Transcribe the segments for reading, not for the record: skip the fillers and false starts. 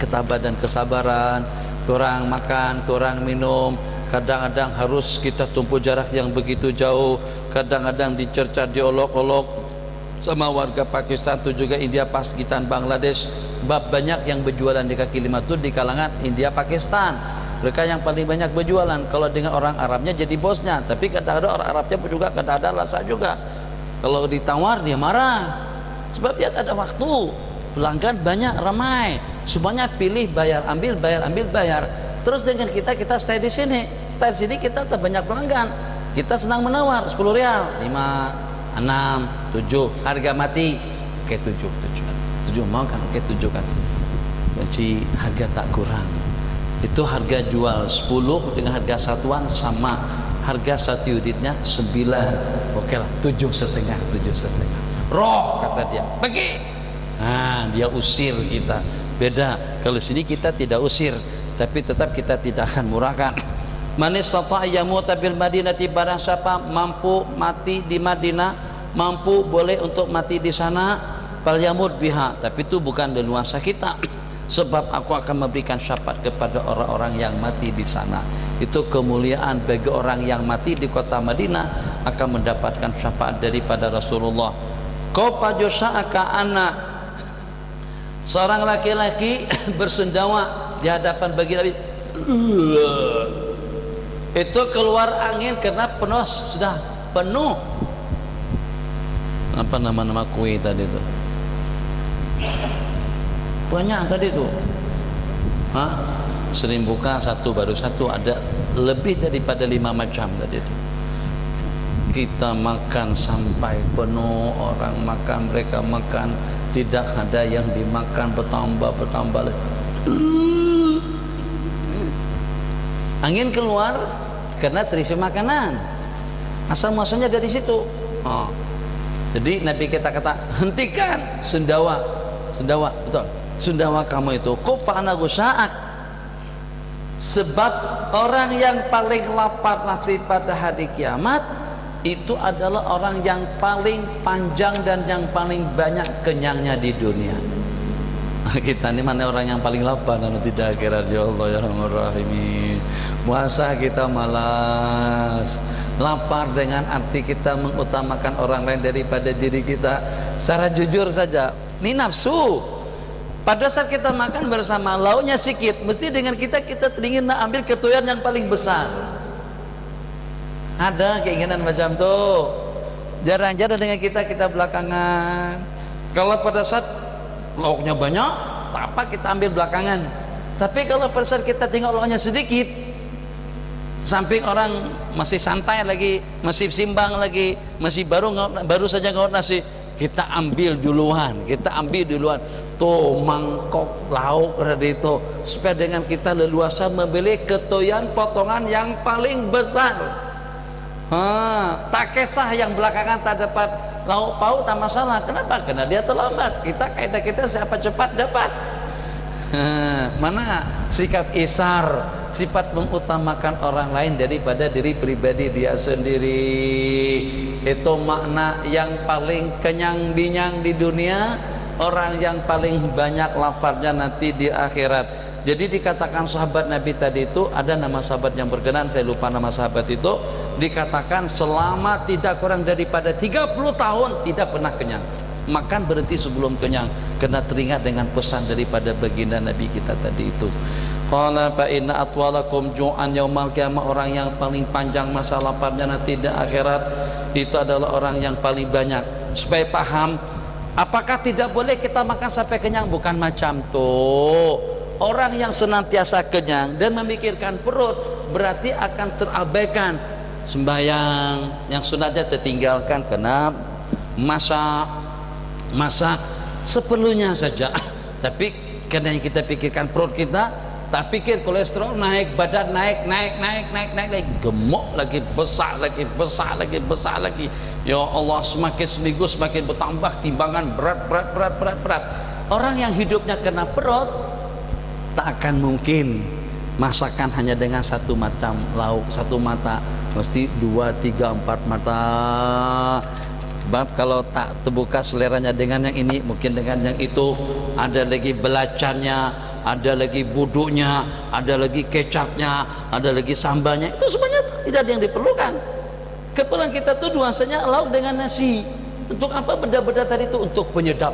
ketabahan dan kesabaran, kurang makan, kurang minum, kadang-kadang harus kita tempuh jarak yang begitu jauh, kadang-kadang dicerca, diolok-olok sama warga Pakistan itu juga India, Pakistan, Bangladesh. Bab banyak yang berjualan di kaki lima itu di kalangan India, Pakistan. Mereka yang paling banyak berjualan. Kalau dengan orang Arabnya jadi bosnya, tapi kadang-kadang orang Arabnya pun juga kadang-kadang rasa juga. Kalau ditawar dia marah, sebab dia tak ada waktu. Pelanggan banyak, ramai, semuanya pilih bayar ambil, bayar ambil, bayar. Terus dengan kita stay di sini, kita banyak pelanggan. Kita senang menawar 10 rial, 5, 6, 7, harga mati. Oke 7 mau kan, oke 7 kan. Benci harga tak kurang. Itu harga jual 10 dengan harga satuan sama. Harga satu unitnya 9. Oke lah 7,5. Roh kata dia, pergi. Nah, dia usir kita. Beda kalau sini kita tidak usir, tapi tetap kita tidak akan murahkan. Man istata'a yamuta bil madinati, barang siapa mampu mati di Madinah, mampu boleh untuk mati di sana, fal yamut biha, tapi itu bukan leluasa kita, sebab aku akan memberikan syafaat kepada orang-orang yang mati di sana. Itu kemuliaan bagi orang yang mati di kota Madinah, akan mendapatkan syafaat daripada Rasulullah. Kau pajosa'aka anak, seorang laki-laki bersendawa di hadapan bagi Nabi. Itu keluar angin karena penuh, sudah penuh. Apa nama-nama kue tadi itu? Banyak tadi itu. Sering buka satu baru satu, ada lebih daripada 5 macam tadi itu. Kita makan sampai penuh, orang makan, mereka makan, tidak ada yang dimakan, bertambah angin keluar karena terisi makanan, asal muasalnya dari situ. Jadi Nabi kita kata, hentikan sendawa, betul, sendawa kamu itu. Kufa'ana gusa'ak, sebab orang yang paling lapar nanti pada hari kiamat itu adalah orang yang paling panjang dan yang paling banyak kenyangnya di dunia. Kita ini mana orang yang paling lapar dan tidak akhirat, ya Allah ya Rahman Rahimin. Puasa kita malas, lapar dengan arti kita mengutamakan orang lain daripada diri kita. Secara jujur saja, ini nafsu. Pada saat kita makan bersama, lauknya sedikit, mesti dengan kita ingin ambil ketuyan yang paling besar. Ada keinginan macam tu. Jarang-jarang dengan kita belakangan. Kalau pada saat lauknya banyak, tak apa kita ambil belakangan. Tapi kalau pada saat kita tengok lauknya sedikit, samping orang masih santai lagi, masih simbang lagi, masih baru saja ngawat nasi, kita ambil duluan. Tuh mangkok lauk tadi itu, supaya dengan kita leluasa membeli ketuyan potongan yang paling besar. Tak kisah yang belakangan tak dapat lauk pauk, tak masalah. Kenapa? Karena dia terlambat. Kaidah kita siapa cepat dapat. Mana sikap isar, sifat mengutamakan orang lain daripada diri pribadi dia sendiri. Itu makna yang paling kenyang-binyang di dunia, orang yang paling banyak laparnya nanti di akhirat. Jadi dikatakan sahabat Nabi tadi itu, ada nama sahabat yang berkenan, saya lupa nama sahabat itu, dikatakan selama tidak kurang daripada 30 tahun tidak pernah kenyang. Makan berhenti sebelum kenyang, karena teringat dengan pesan daripada baginda Nabi kita tadi itu. Qala fa inna atwalakum ju'an yaumal qiyamah, orang yang paling panjang masa laparnya nanti di akhirat itu adalah orang yang paling banyak. Supaya paham, apakah tidak boleh kita makan sampai kenyang? Bukan macam tuh. Orang yang senantiasa kenyang dan memikirkan perut berarti akan terabaikan sembahyang yang sunatnya tertinggalkan karena masak seperlunya saja. Tapi karena yang kita pikirkan perut kita, tak pikir kolesterol naik, badan naik, gemuk lagi, besar lagi. Ya Allah, semakin seminggu semakin bertambah timbangan, berat. Orang yang hidupnya kena perut tak akan mungkin masakan hanya dengan satu macam lauk, satu mata, mesti 2, 3, 4 mata. Sebab kalau tak terbuka seleranya dengan yang ini, mungkin dengan yang itu, ada lagi belacannya, ada lagi buduknya, ada lagi kecapnya, ada lagi sambalnya. Itu semuanya tidak ada yang diperlukan. Keperluan kita tuh nuansanya lauk dengan nasi. Untuk apa benda-benda tadi itu? Untuk penyedap,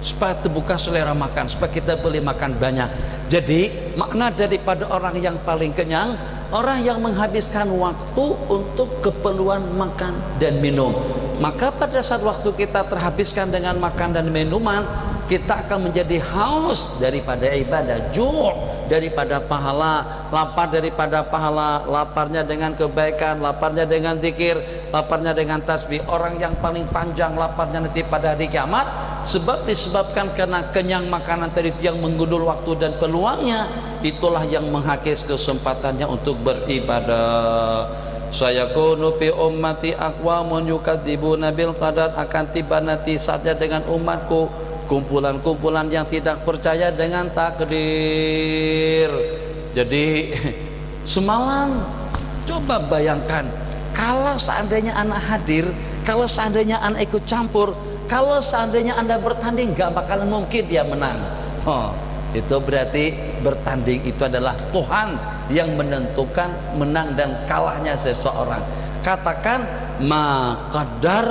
supaya terbuka selera makan, supaya kita boleh makan banyak. Jadi makna daripada orang yang paling kenyang, orang yang menghabiskan waktu untuk keperluan makan dan minum. Maka pada saat waktu kita terhabiskan dengan makan dan minuman, kita akan menjadi haus daripada ibadah, ju' daripada pahala, lapar daripada pahala, laparnya dengan kebaikan, laparnya dengan zikir, laparnya dengan tasbih. Orang yang paling panjang laparnya nanti pada hari kiamat, sebab disebabkan karena kenyang makanan tadi yang menggundul waktu dan peluangnya, itulah yang menghakis kesempatannya untuk beribadah. Saya kunu fi ummati aqwamun yukadzibuna bil qadar, akan tiba nanti saja dengan umatku kumpulan-kumpulan yang tidak percaya dengan takdir. Jadi semalam coba bayangkan, kalau seandainya anak hadir, kalau seandainya anak ikut campur, kalau seandainya Anda bertanding, gak bakalan mungkin dia menang. Oh, itu berarti bertanding itu adalah Tuhan yang menentukan menang dan kalahnya seseorang. Katakan ma qadar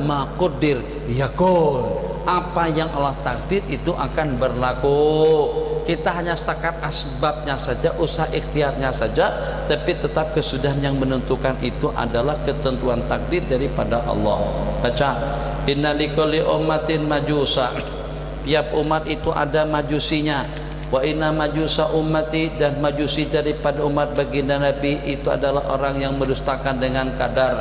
ma qadir yakun. Apa yang Allah takdir itu akan berlaku. Kita hanya setakat asbabnya saja, usaha ikhtiarnya saja, tapi tetap kesudahan yang menentukan itu adalah ketentuan takdir daripada Allah. Baca, inna likulli ummatin majusa. Tiap umat itu ada majusinya. Wa inna majusa ummati, dan majusi daripada umat baginda Nabi itu adalah orang yang mendustakan dengan kadar.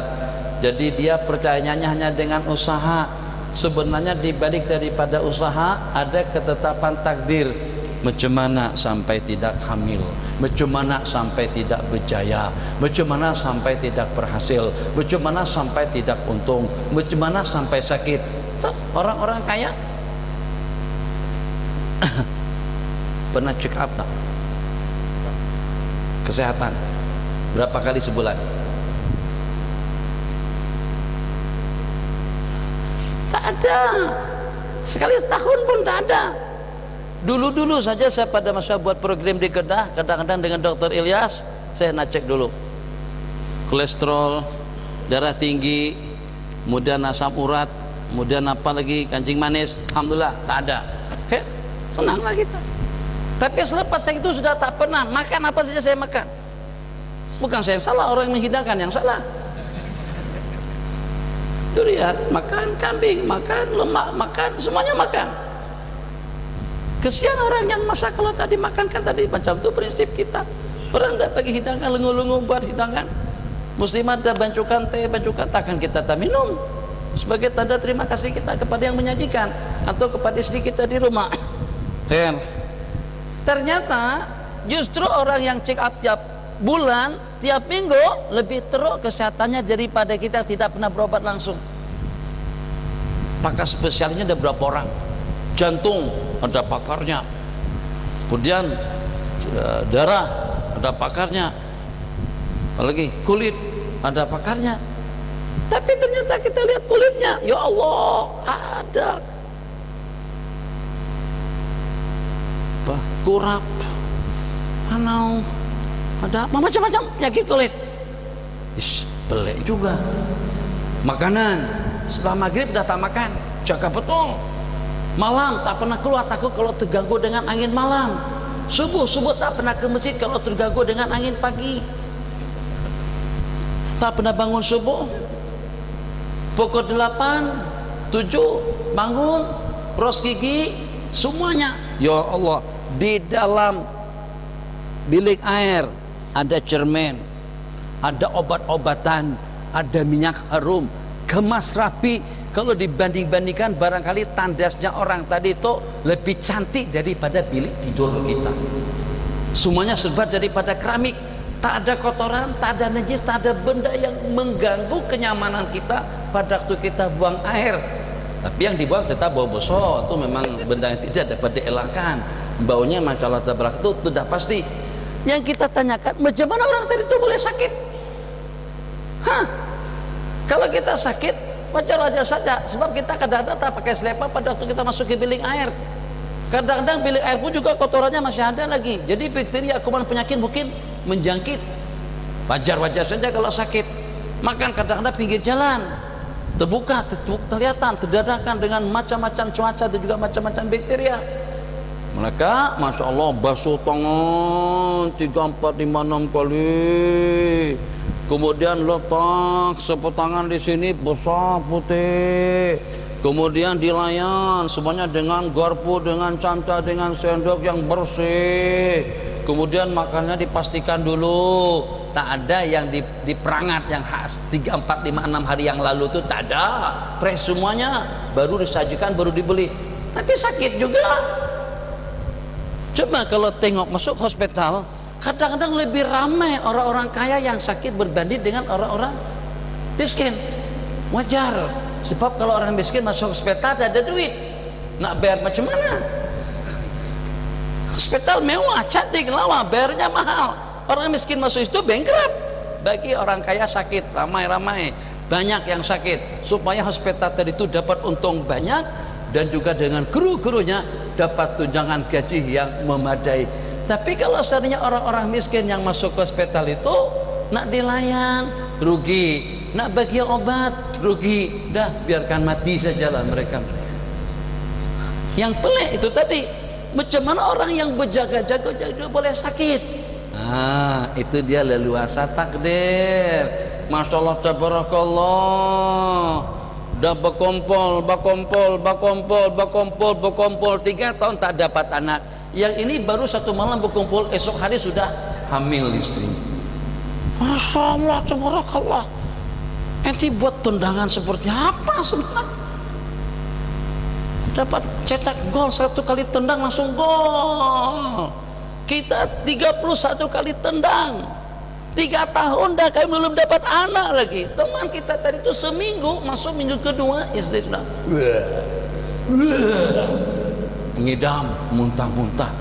Jadi dia percayanya hanya dengan usaha. Sebenarnya dibalik daripada usaha ada ketetapan takdir. Macam mana sampai tidak hamil, macam mana sampai tidak berjaya, macam mana sampai tidak berhasil, macam mana sampai tidak untung, macam mana sampai sakit. Orang-orang kaya pernah check up tak? Kesehatan berapa kali sebulan? Tak ada. Sekali setahun pun tak ada. Dulu-dulu saja saya pada masa buat program di Kedah, kadang-kadang dengan Dr. Ilyas, saya nak cek dulu kolesterol, darah tinggi, kemudian asam urat, kemudian apa lagi, kancing manis. Alhamdulillah tak ada. Senanglah kita. Tapi selepas itu sudah tak pernah makan apa saja saya makan. Bukan saya yang salah, orang yang menghidangkan yang salah. Durian, makan kambing, makan lemak, makan semuanya makan. Kesian orang yang masak kalau tadi makan kan tadi macam itu prinsip kita. Orang tidak bagi hidangan, lengu-lengu buat hidangan. Muslimat dah bancukan teh, bancukan, takkan kita tak minum sebagai tanda terima kasih kita kepada yang menyajikan atau kepada istri kita di rumah. Ternyata justru orang yang check up tiap bulan, tiap minggu lebih teruk kesehatannya daripada kita tidak pernah berobat langsung. Pakar spesialnya ada berapa orang? Jantung ada pakarnya, kemudian darah ada pakarnya, apalagi kulit ada pakarnya. Tapi ternyata kita lihat kulitnya, ya Allah, ada kurap, panau, ada macam-macam penyakit kulit. Pelik juga. Makanan setelah maghrib dah tak makan, jaga betul. Malam tak pernah keluar, takut kalau terganggu dengan angin malam. Subuh tak pernah ke masjid kalau terganggu dengan angin pagi. Tak pernah bangun subuh. Pukul 8, 7 bangun, bros gigi, semuanya. Ya Allah, di dalam bilik air ada cermin, ada obat-obatan, ada minyak harum, kemas rapi. Kalau dibanding-bandingkan barangkali tandasnya orang tadi itu lebih cantik daripada bilik tidur kita. Semuanya serba daripada keramik. Tak ada kotoran, tak ada najis, tak ada benda yang mengganggu kenyamanan kita pada waktu kita buang air. Tapi yang dibuang tetap bau bosok, itu memang benda yang tidak dapat dielakkan. Baunya masya Allah tabarak itu sudah pasti. Yang kita tanyakan, bagaimana orang tadi itu boleh sakit? Kalau kita sakit wajar-wajar saja, sebab kita kadang-kadang tak pakai selepa pada waktu kita masuk ke bilik air. Kadang-kadang bilik air pun juga kotorannya masih ada lagi. Jadi bakteri kuman penyakit mungkin menjangkit. Wajar-wajar saja kalau sakit. Makan kadang-kadang pinggir jalan, terbuka, kelihatan, terdadakan dengan macam-macam cuaca dan juga macam-macam bakteria. Maka Masya Allah basuh tangan 3, 4, 5, 6 kali. Kemudian letak sapu tangan di sini besar putih. Kemudian dilayan semuanya dengan garpu, dengan cangkah, dengan sendok yang bersih. Kemudian makannya dipastikan dulu tak ada yang diperangat yang khas 3, 4, 5, 6 hari yang lalu itu tak ada. Fresh semuanya, baru disajikan, baru dibeli. Tapi sakit juga. Coba kalau tengok masuk hospital, kadang-kadang lebih ramai orang-orang kaya yang sakit berbanding dengan orang-orang miskin. Wajar. Sebab kalau orang miskin masuk hospital tak ada duit, nak bayar macam mana? Hospital mewah, cantik, lawa, bayarnya mahal. Orang miskin masuk itu bankrupt. Bagi orang kaya sakit, ramai-ramai, banyak yang sakit. Supaya hospital tadi itu dapat untung banyak dan juga dengan kru-krunya dapat tunjangan gaji yang memadai. Tapi kalau seandainya orang-orang miskin yang masuk ke hospital itu nak dilayan, rugi. Nak bagi obat, rugi. Dah, biarkan mati sajalah mereka. Yang pelik itu tadi, macam mana orang yang berjaga-jaga boleh sakit? Itu dia leluasa takdir. Masya Allah, tabarakallah. Dah berkumpul 3 tahun tak dapat anak. Yang ini baru 1 malam berkumpul, esok hari sudah hamil istri. Masya Allah, tabarakallah. Nanti buat tendangan seperti apa sebenarnya? Dapat cetak gol 1 kali tendang langsung gol. Kita 31 kali tendang, 3 tahun dah kami belum dapat anak lagi. Teman kita tadi itu seminggu, masuk minggu kedua istri sudah ngidam, muntah-muntah.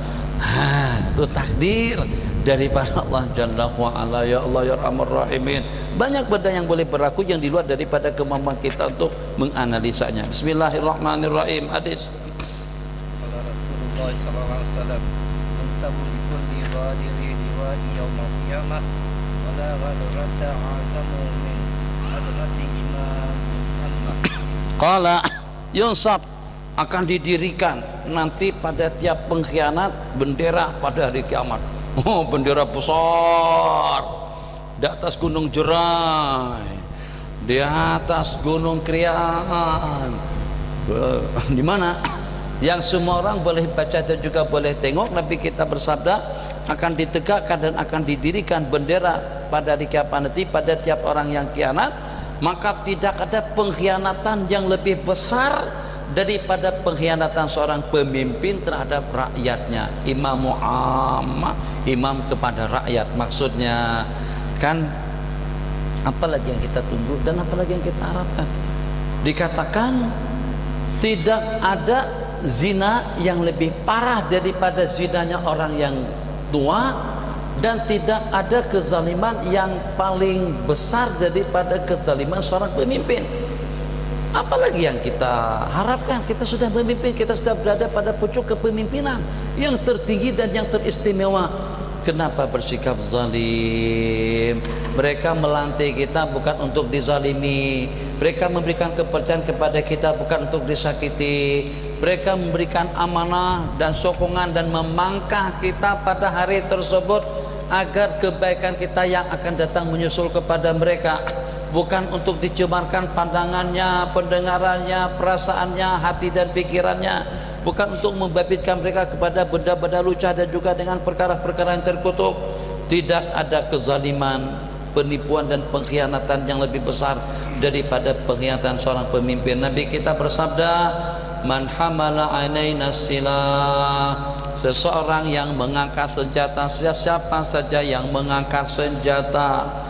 Itu takdir daripada Allah Jalla wa'ala. Ya Allah ya Rahman Rahimin. Banyak benda yang boleh berlaku yang di luar daripada kemampuan kita untuk menganalisanya. Bismillahirrahmanirrahim. Hadis Rasulullah sallallahu alaihi wasallam mensabu likulli ghadiri diwadi yaumil qiyamah wala ghadrata azamu min hadrati imam Muhammad. Qala yunsab, akan didirikan nanti pada tiap pengkhianat bendera pada hari kiamat. Bendera besar di atas gunung Jerai, di atas gunung Krian, di mana yang semua orang boleh baca dan juga boleh tengok. Nabi kita bersabda, akan ditegakkan dan akan didirikan bendera pada hari kiamat nanti pada tiap orang yang khianat. Maka tidak ada pengkhianatan yang lebih besar daripada pengkhianatan seorang pemimpin terhadap rakyatnya. Imam Muhammad, imam kepada rakyat. Maksudnya kan apalagi yang kita tunggu dan apalagi yang kita harapkan? Dikatakan tidak ada zina yang lebih parah daripada zinanya orang yang tua, dan tidak ada kezaliman yang paling besar daripada kezaliman seorang pemimpin. Apalagi yang kita harapkan? Kita sudah memimpin, kita sudah berada pada pucuk kepemimpinan yang tertinggi dan yang teristimewa. Kenapa bersikap zalim? Mereka melantik kita bukan untuk dizalimi. Mereka memberikan kepercayaan kepada kita bukan untuk disakiti. Mereka memberikan amanah dan sokongan dan memangkah kita pada hari tersebut agar kebaikan kita yang akan datang menyusul kepada mereka. Bukan untuk dicemarkan pandangannya, pendengarannya, perasaannya, hati dan pikirannya. Bukan untuk membabitkan mereka kepada benda-benda lucah dan juga dengan perkara-perkara yang terkutuk. Tidak ada kezaliman, penipuan dan pengkhianatan yang lebih besar daripada pengkhianatan seorang pemimpin. Nabi kita bersabda, man hamala alaina silah, seseorang yang mengangkat senjata, siapa saja yang mengangkat senjata.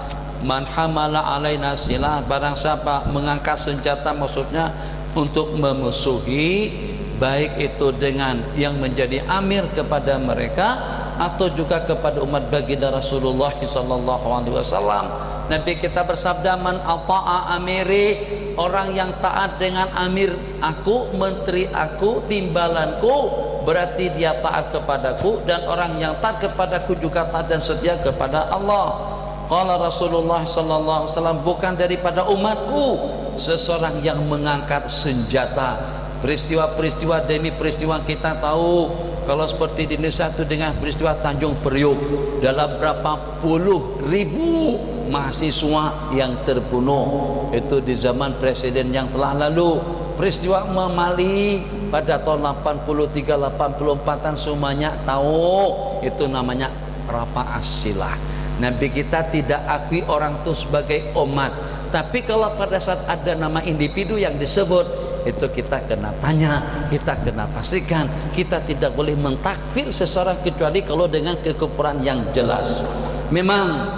Man hamala alaina silah, barang siapa mengangkat senjata, maksudnya untuk memusuhi, baik itu dengan yang menjadi amir kepada mereka atau juga kepada umat baginda Rasulullah sallallahu alaihi wasallam. Nabi kita bersabda, man ata'a amiri, orang yang taat dengan amir aku, menteri aku, timbalanku, berarti dia taat kepadaku, dan orang yang taat kepadaku juga taat dan setia kepada Allah. Qala Rasulullah sallallahu alaihi wasallam, bukan daripada umatku seseorang yang mengangkat senjata. Peristiwa-peristiwa demi peristiwa kita tahu, kalau seperti di Indonesia itu dengan peristiwa Tanjung Priok, dalam berapa puluh ribu mahasiswa yang terbunuh itu di zaman presiden yang telah lalu. Peristiwa Mali pada tahun 83-84an semuanya tahu, itu namanya Rafa As-Silah. Nabi kita tidak akui orang itu sebagai umat, tapi kalau pada saat ada nama individu yang disebut, itu kita kena tanya, kita kena pastikan. Kita tidak boleh mentakfir seseorang kecuali kalau dengan kekufuran yang jelas. Memang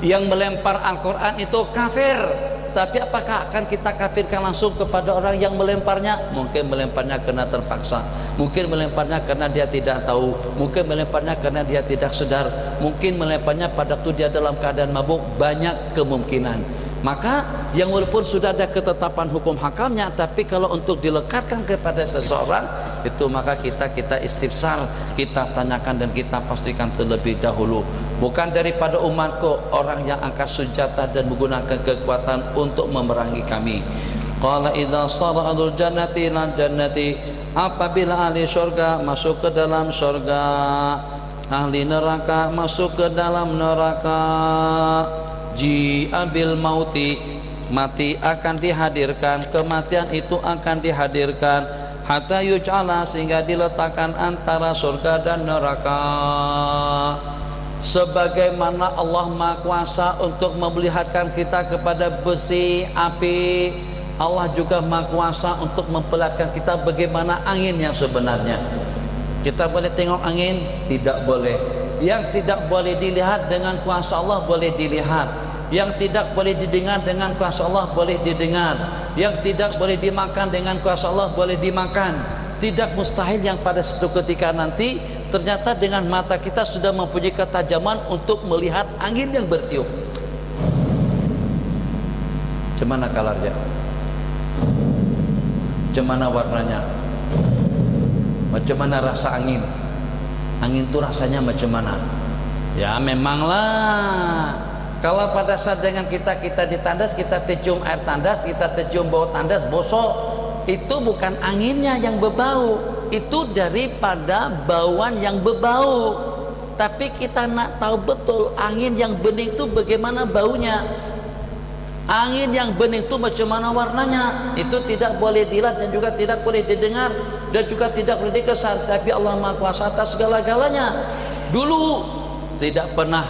yang melempar Al-Quran itu kafir, tapi apakah akan kita kafirkan langsung kepada orang yang melemparnya? Mungkin melemparnya karena terpaksa, mungkin melemparnya karena dia tidak tahu, mungkin melemparnya karena dia tidak sadar, mungkin melemparnya pada waktu dia dalam keadaan mabuk. Banyak kemungkinan. Maka yang walaupun sudah ada ketetapan hukum hakamnya, tapi kalau untuk dilekatkan kepada seseorang itu, maka kita istifsar, kita tanyakan dan kita pastikan terlebih dahulu. Bukan daripada umatku orang yang angkat senjata dan menggunakan kekuatan untuk memerangi kami. Qala idza sara'ul jannati lan jannati, apabila ahli surga masuk ke dalam surga, ahli neraka masuk ke dalam neraka, ji'abil mauti, mati akan dihadirkan, kematian itu akan dihadirkan, hatta yuj'ala, sehingga diletakkan antara surga dan neraka. Sebagaimana Allah Maha Kuasa untuk memperlihatkan kita kepada besi, api, Allah juga Maha Kuasa untuk memperlihatkan kita bagaimana angin yang sebenarnya. Kita boleh tengok angin? Tidak boleh. Yang tidak boleh dilihat dengan kuasa Allah boleh dilihat. Yang tidak boleh didengar dengan kuasa Allah boleh didengar. Yang tidak boleh dimakan dengan kuasa Allah boleh dimakan. Tidak mustahil yang pada suatu ketika nanti ternyata dengan mata kita sudah mempunyai ketajaman untuk melihat angin yang bertiup. Cemana kalarnya? Cemana warnanya? Macam mana rasa angin? Angin itu rasanya macam mana? Ya memanglah, kalau pada saat dengan kita ditandas, kita tercium air tandas, kita tercium bau tandas, bosok, itu bukan anginnya yang berbau, itu daripada bauan yang berbau. Tapi kita nak tahu betul angin yang bening itu bagaimana baunya, angin yang bening itu macam mana warnanya, itu tidak boleh dilihat dan juga tidak boleh didengar dan juga tidak boleh dikesan. Tapi Allah Maha Kuasa atas segala-galanya. Dulu tidak pernah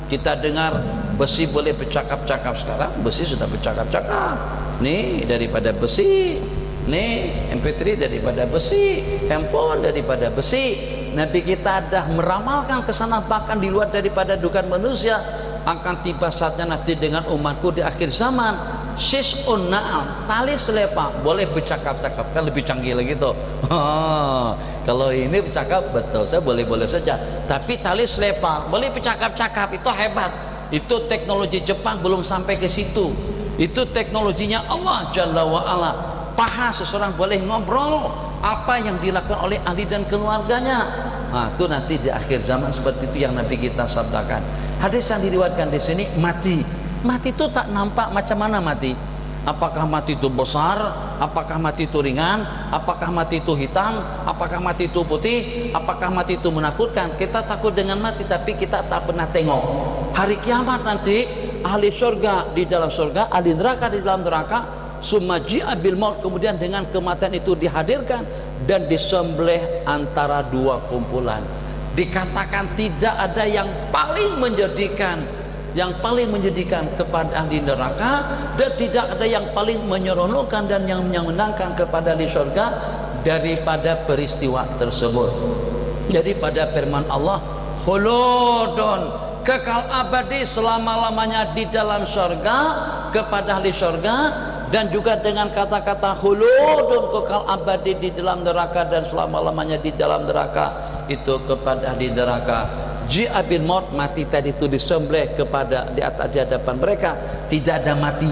kita dengar besi boleh bercakap-cakap, sekarang besi sudah bercakap-cakap. Nih daripada besi, nih MP3 daripada besi, handphone daripada besi. Nabi kita dah meramalkan ke sana, bahkan di luar daripada dugaan manusia. Akan tiba saatnya nanti dengan umatku di akhir zaman, sis'un na'am, tali selepa boleh bercakap-cakap, kan lebih canggih lagi tuh. Kalau ini bercakap betul saya boleh-boleh saja, tapi tali selepa boleh bercakap-cakap, itu hebat. Itu teknologi Jepang belum sampai ke situ. Itu teknologinya Allah Jalla wa'ala. Paha seseorang boleh ngobrol apa yang dilakukan oleh ahli dan keluarganya. Nah, itu nanti di akhir zaman seperti itu yang Nabi kita sabdakan. Hadis yang diriwayatkan di sini, mati itu tak nampak macam mana mati. Apakah mati itu besar, apakah mati itu ringan, apakah mati itu hitam, apakah mati itu putih, apakah mati itu menakutkan. Kita takut dengan mati, tapi kita tak pernah tengok. Hari kiamat nanti ahli surga di dalam surga, ahli neraka di dalam neraka, sumaji'a bil maut, kemudian dengan kematian itu dihadirkan dan disembelih antara dua kumpulan. Dikatakan tidak ada yang paling menyedihkan, kepada ahli neraka, dan tidak ada yang paling menyeronokkan dan yang menyenangkan kepada ahli surga daripada peristiwa tersebut, daripada firman Allah, khuludun, kekal abadi selama-lamanya di dalam surga kepada ahli surga. Dan juga dengan kata-kata khuludun, kekal abadi di dalam neraka dan selama-lamanya di dalam neraka, itu kepada ahli neraka. Ji'a bil maut, mati tadi itu disembelih kepada di atas hadapan mereka. Tidak ada mati.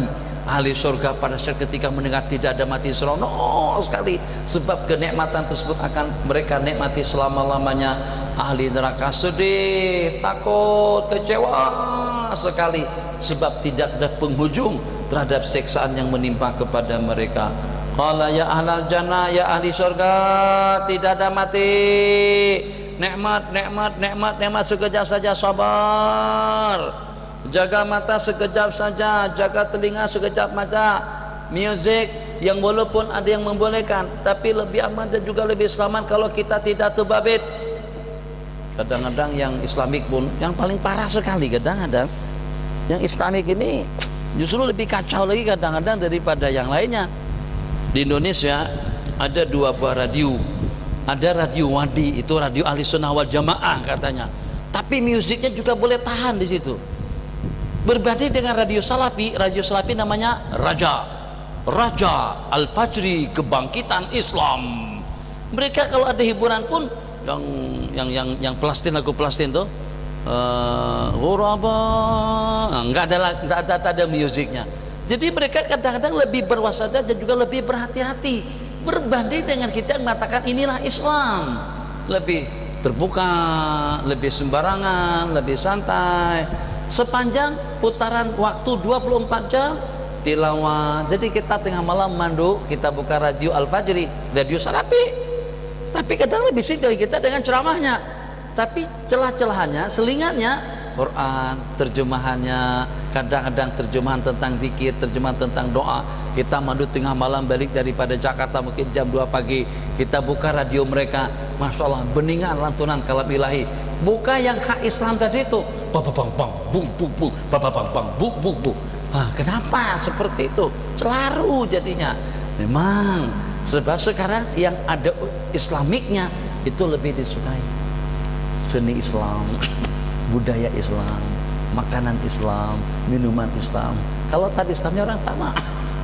ahli surga pada saat ketika mendengar tidak ada mati seronok sekali, sebab kenikmatan tersebut akan mereka nikmati selama-lamanya. Ahli neraka sedih, takut, kecewa sekali, sebab tidak ada penghujung terhadap siksaan yang menimpa kepada mereka. Qala ya ahlal jannah, ya ahli surga, tidak ada mati, nikmat sekejap saja, sabar, jaga mata sekejap saja, jaga telinga sekejap mata. Music yang walaupun ada yang membolehkan, tapi lebih aman dan juga lebih selamat kalau kita tidak terbabit. Kadang-kadang yang Islamik pun yang paling parah sekali, kadang-kadang yang Islamik ini justru lebih kacau lagi kadang-kadang daripada yang lainnya. Di Indonesia ada 2 buah radio. Ada radio Wadi, itu radio ahli sunnah wal jamaah katanya, tapi musiknya juga boleh tahan di situ. Berbeda dengan radio salafi namanya Raja Al-Fajri, kebangkitan Islam. Mereka kalau ada hiburan pun yang Palestin, lagu Palestin tuh ghuraba, enggak ada musiknya. Jadi mereka kadang-kadang lebih berwaspada dan juga lebih berhati-hati berbanding dengan kita yang mengatakan inilah Islam, lebih terbuka, lebih sembarangan, lebih santai, sepanjang putaran waktu 24 jam tilawah. Jadi kita tengah malam mandu, kita buka radio Al-Fajri, radio salafi, tapi kadang lebih singkat kita dengan ceramahnya, tapi celah-celahnya, selingannya Quran, terjemahannya, kadang-kadang terjemahan tentang zikir, terjemahan tentang doa. Kita mandu tengah malam balik daripada Jakarta mungkin jam 2 pagi, kita buka radio mereka, Masya Allah, beningan lantunan kalam ilahi. Buka yang hak Islam tadi itu, bang bang bung bung bung, bang bang bung bung bung. Kenapa seperti itu? Celaru jadinya. Memang sebab sekarang yang ada Islamiknya itu lebih disukai. Seni Islam, budaya Islam, makanan Islam, minuman Islam. Kalau tadi Islamnya orang tamak,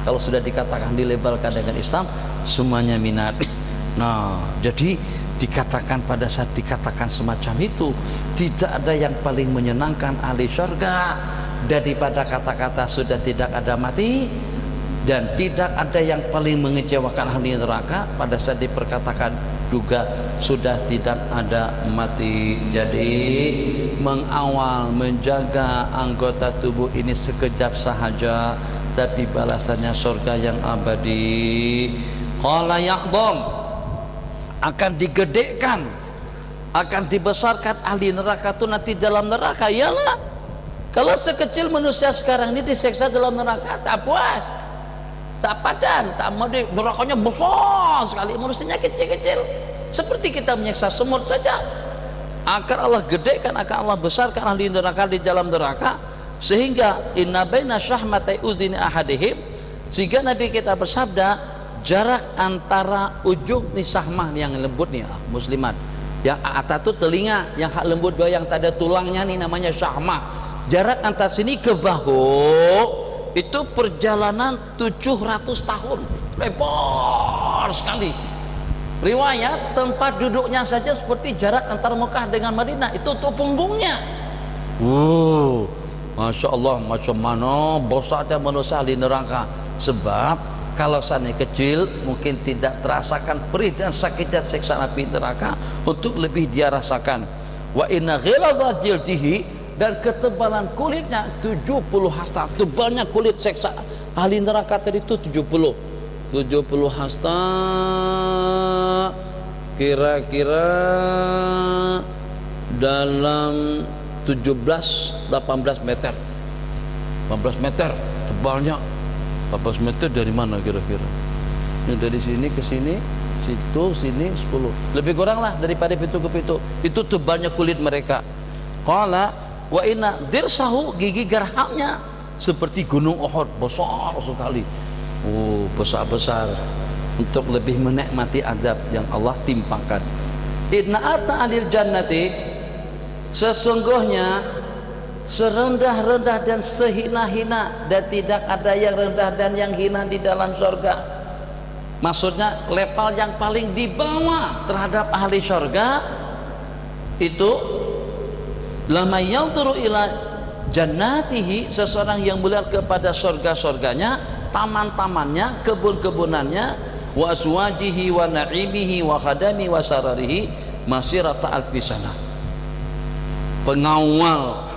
kalau sudah dikatakan dilabelkan dengan Islam, semuanya minat. Nah, jadi dikatakan pada saat dikatakan semacam itu, tidak ada yang paling menyenangkan ahli surga daripada kata-kata sudah tidak ada mati, dan tidak ada yang paling mengecewakan ahli neraka pada saat diperkatakan juga sudah tidak ada mati. Jadi mengawal, menjaga anggota tubuh ini sekejap sahaja, tapi balasannya surga yang abadi. Qala ya'dham, akan digedekan, akan dibesarkan ahli neraka itu nanti dalam neraka. Iyalah, kalau sekecil manusia sekarang ini diseksa dalam neraka tak puas, tak padan, tak mau, nerakanya besar sekali, manusianya kecil-kecil, seperti kita menyiksa semut saja. Akan Allah gedekan, akan Allah besarkan ahli neraka di dalam neraka, sehingga inna baina syahmatai udhini ahadihim, sehingga Nabi kita bersabda, jarak antara ujung nih syahmah yang lembut nih muslimat, yang atas itu telinga, yang hak lembut dua yang tak ada tulangnya nih namanya syahmah, jarak antara sini ke bahu itu perjalanan 700 tahun, lebar sekali. Riwayat tempat duduknya saja seperti jarak antara Mekah dengan Madinah, itu untuk punggungnya. Masya Allah, macam mana bosaknya manusia di neraka. Sebab kalau sana kecil mungkin tidak terasakan perih dan sakit dan siksa api neraka, untuk lebih dia rasakan. Wa inna ghilazah jildihi, dan ketebalan kulitnya 70 hasta, tebalnya kulit seksa ahli neraka tadi itu 70 hasta, kira-kira dalam 17-18 meter, 18 meter tebalnya. 18 meter dari mana kira-kira? Ini dari sini ke sini, situ, sini 10, lebih kurang lah daripada pintu ke pintu. Itu tebalnya kulit mereka. Qala wa inna dirsahu, gigi gerahapnya seperti gunung Uhud, besar sekali. Besar-besar, untuk lebih menikmati adab yang Allah timpakan. Inna ata alil jannati, sesungguhnya serendah-rendah dan sehina-hina, dan tidak ada yang rendah dan yang hina di dalam surga. Maksudnya level yang paling di bawah terhadap ahli surga itu lama yang turu ila jannatihi, seseorang yang melihat kepada surga-surganya, taman-tamannya, kebun-kebunannya, wa azwajihi wa na'imihi wa khadami wa sararihi masirata alfi sanah. Pengawal,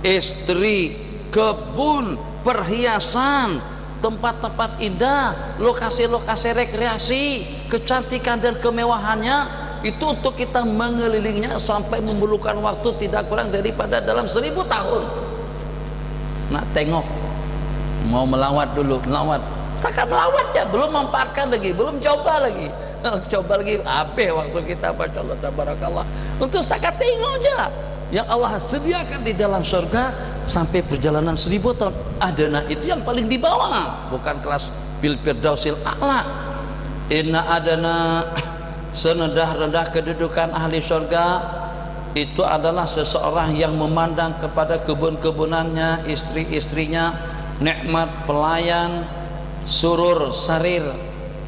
istri, kebun, perhiasan, tempat-tempat indah, lokasi-lokasi rekreasi, kecantikan dan kemewahannya, itu untuk kita mengelilinginya sampai memerlukan waktu tidak kurang daripada dalam 1000 tahun. Nak tengok, mau melawat dulu, melawat. Setakat melawat ya, belum memparkan lagi, belum coba lagi. Coba lagi, habis waktu kita, Masya Allah, tabarakallah. Untuk setakat tengok aja yang Allah sediakan di dalam surga sampai perjalanan 1000 tahun. Adana itu yang paling di bawah, bukan kelas bil firdausil a'la. Inna adana, serendah-rendah kedudukan ahli surga itu adalah seseorang yang memandang kepada kebun-kebunannya, istri-istrinya, nikmat pelayan, surur, sarir,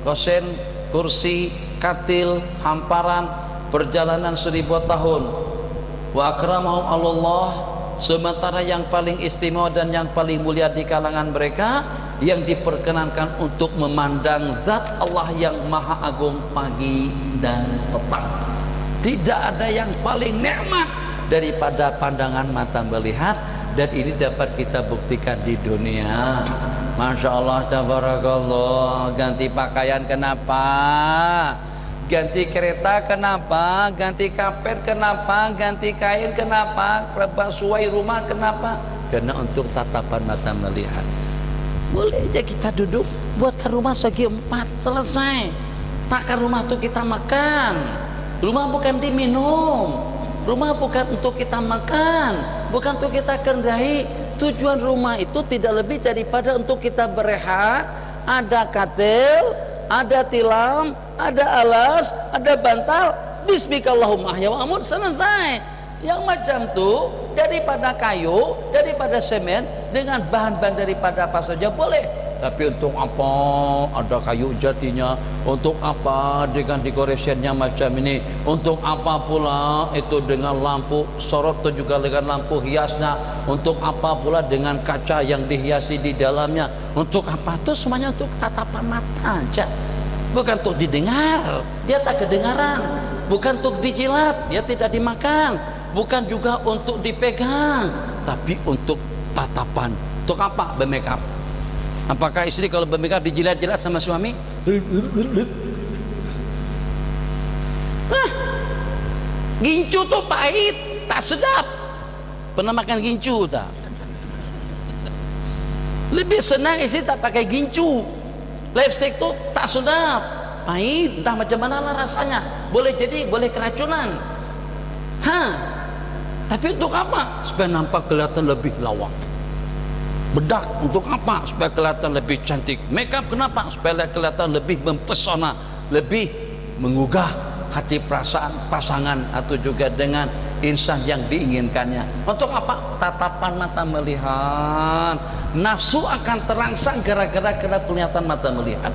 kosen, kursi, katil, hamparan, perjalanan 1000 tahun. Wa akramahum Allah, sementara yang paling istimewa dan yang paling mulia di kalangan mereka yang diperkenankan untuk memandang zat Allah yang maha agung pagi dan petang. Tidak ada yang paling nikmat daripada pandangan mata melihat, dan ini dapat kita buktikan di dunia. Masya Allah, tabarakallah. Ganti pakaian kenapa? Ganti kereta kenapa? Ganti kapet kenapa? Ganti kain kenapa? Basuh rumah kenapa? Karena untuk tatapan mata melihat. Boleh aja kita duduk, buatkan rumah segi 4, selesai. Takkan rumah itu kita makan. Rumah bukan diminum. Rumah bukan untuk kita makan, bukan untuk kita kendahi. Tujuan rumah itu tidak lebih daripada untuk kita berehat. Ada katil, ada tilam, ada alas, ada bantal. Bismikallahumma ahya wa amut, selesai. Yang macam tuh daripada kayu, daripada semen, dengan bahan-bahan daripada apa saja boleh. Tapi untuk apa ada kayu jatinya? Untuk apa dengan dekorasinya macam ini? Untuk apa pula itu dengan lampu sorot atau juga dengan lampu hiasnya? Untuk apa pula dengan kaca yang dihiasi di dalamnya? Untuk apa? Itu semuanya untuk tatapan mata aja. Bukan untuk didengar, dia tak kedengaran. Bukan untuk dijilat, dia tidak dimakan. Bukan juga untuk dipegang, tapi untuk tatapan. Untuk apa? Bermakeup. Apakah istri kalau bermakeup dijilat-jilat sama suami? Gincu tuh pahit, tak sedap. Pernah makan gincu tak? Lebih senang istri tak pakai gincu. Lipstick tuh tak sedap, pahit, entah macam mana lah rasanya. Boleh jadi, boleh keracunan. Tapi untuk apa? Supaya nampak kelihatan lebih lawak. Bedak untuk apa? Supaya kelihatan lebih cantik. Makeup kenapa? Supaya kelihatan lebih mempesona, lebih menggugah hati perasaan pasangan atau juga dengan insan yang diinginkannya. Untuk apa? Tatapan mata melihat. Nafsu akan terangsang gara-gara kena penglihatan mata melihat.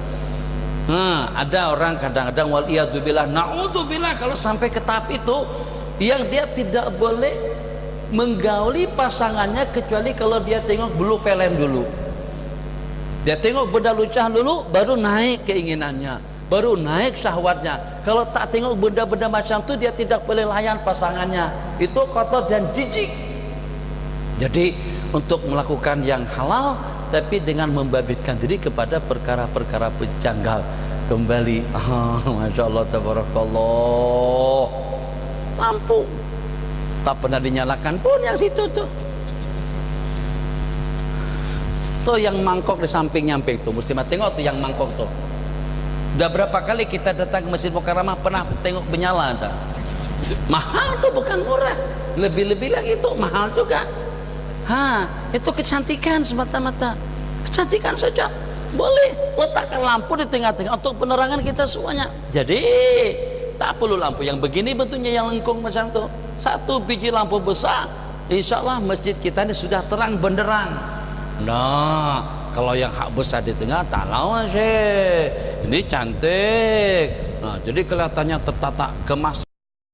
Ada orang kadang-kadang waliyadzubillah, naudzubillah, kalau sampai ke tahap itu yang dia tidak boleh menggauli pasangannya kecuali kalau dia tengok blue film dulu. Dia tengok benda lucah dulu, baru naik keinginannya, baru naik syahwatnya. Kalau tak tengok benda-benda macam itu, dia tidak boleh layan pasangannya. Itu kotor dan jijik. Jadi untuk melakukan yang halal tapi dengan membabitkan diri kepada perkara-perkara penjanggal kembali. Masya Allah, tabarakallah. Lampu tak pernah dinyalakan pun yang situ tuh. Tuh yang mangkok di samping nyamping tuh, mesti tengok tuh yang mangkok tuh. Udah berapa kali kita datang ke Masjid Mukarramah pernah tengok menyala tak? Mahal tuh, bukan murah. Lebih-lebih lagi itu mahal juga. Itu kecantikan semata-mata. Kecantikan saja. Boleh letakkan lampu di tengah-tengah untuk penerangan kita semuanya. Jadi tak perlu lampu yang begini bentuknya, yang lengkung macam tu. Satu biji lampu besar, insya Allah masjid kita ini sudah terang benderang. Nah, kalau yang hak besar di tengah tak lawan sih. Ini cantik. Nah, jadi kelihatannya tertata kemas